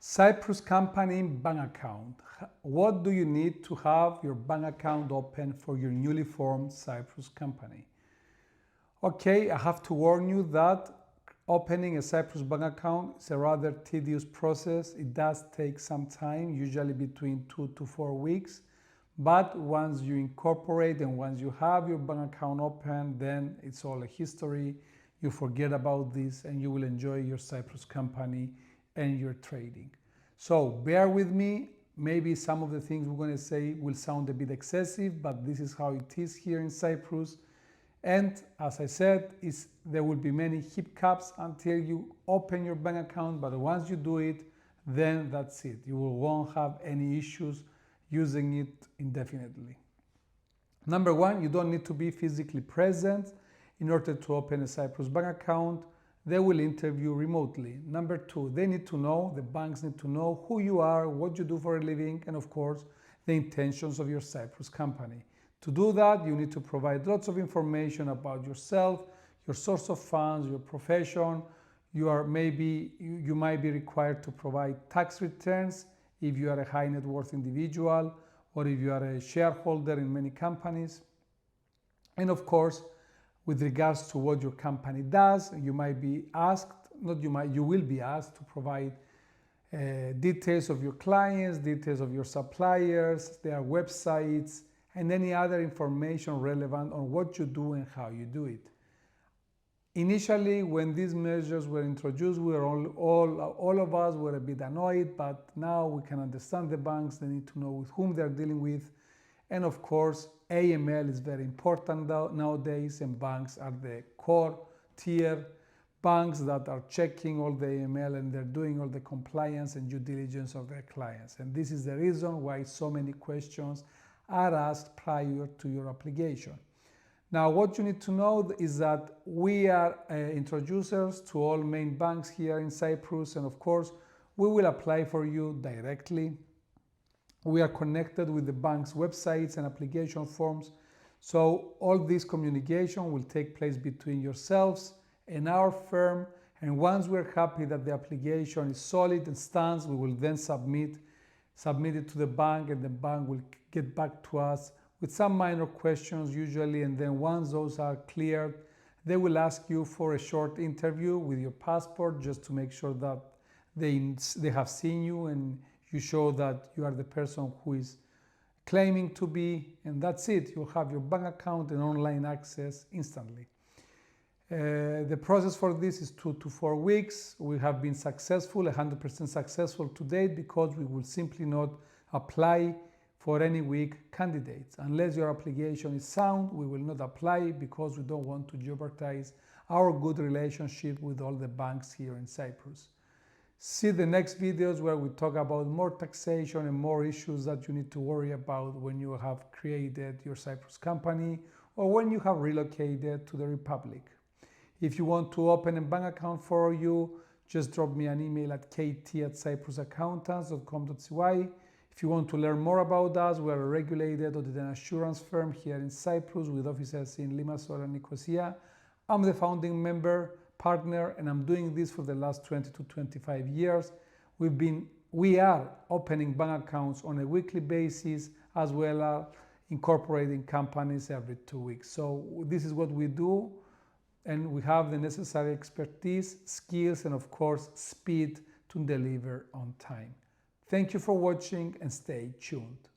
Cyprus company bank account. What do you need to have your bank account open for your newly formed Cyprus company? Okay, I have to warn you that opening a Cyprus bank account is a rather tedious process. It does take some time, usually between 2 to 4 weeks. But once you incorporate and once you have your bank account open, then it's all a history. You forget about this and you will enjoy your Cyprus company and your trading. So bear with me. Maybe some of the things we're going to say will sound a bit excessive, but this is how it is here in Cyprus. And as I said, there will be many hiccups until you open your bank account, but once you do it, then that's it. You won't have any issues using it indefinitely. Number one, you don't need to be physically present in order to open a Cyprus bank account. They will interview remotely. Number two, they need to know, the banks need to know who you are, what you do for a living, and of course, the intentions of your Cyprus company. To do that, you need to provide lots of information about yourself, your source of funds, your profession. You might be required to provide tax returns if you are a high net worth individual or if you are a shareholder in many companies. And of course, with regards to what your company does, you might be asked, you will be asked to provide details of your clients, details of your suppliers, their websites, and any other information relevant on what you do and how you do it. Initially, when these measures were introduced, we were all of us were a bit annoyed, but now we can understand the banks. They need to know with whom they're dealing with. And of course, AML is very important nowadays, and banks are the core tier banks that are checking all the AML and they're doing all the compliance and due diligence of their clients. And this is the reason why so many questions are asked prior to your application. Now, what you need to know is that we are introducers to all main banks here in Cyprus, and of course, we will apply for you directly. We are connected with the bank's websites and application forms, so all this communication will take place between yourselves and our firm, and once we're happy that the application is solid and stands, we will then submit it to the bank, and the bank will get back to us with some minor questions usually, and then once those are cleared, they will ask you for a short interview with your passport just to make sure that they have seen you and you show that you are the person who is claiming to be, and that's it. You'll have your bank account and online access instantly. The process for this is 2 to 4 weeks. We have been successful, 100% successful to date, because we will simply not apply for any weak candidates. Unless your application is sound, we will not apply because we don't want to jeopardize our good relationship with all the banks here in Cyprus. See the next videos where we talk about more taxation and more issues that you need to worry about when you have created your Cyprus company or when you have relocated to the Republic. If you want to open a bank account for you, just drop me an email at kt@cyprusaccountants.com.cy. If you want to learn more about us, we are a regulated audit and assurance firm here in Cyprus with offices in Limassol and Nicosia. I'm the founding member, partner, and I'm doing this for the last 20 to 25 years. We are opening bank accounts on a weekly basis, as well as incorporating companies every 2 weeks. So this is what we do, and we have the necessary expertise, skills, and of course, speed to deliver on time. Thank you for watching and stay tuned.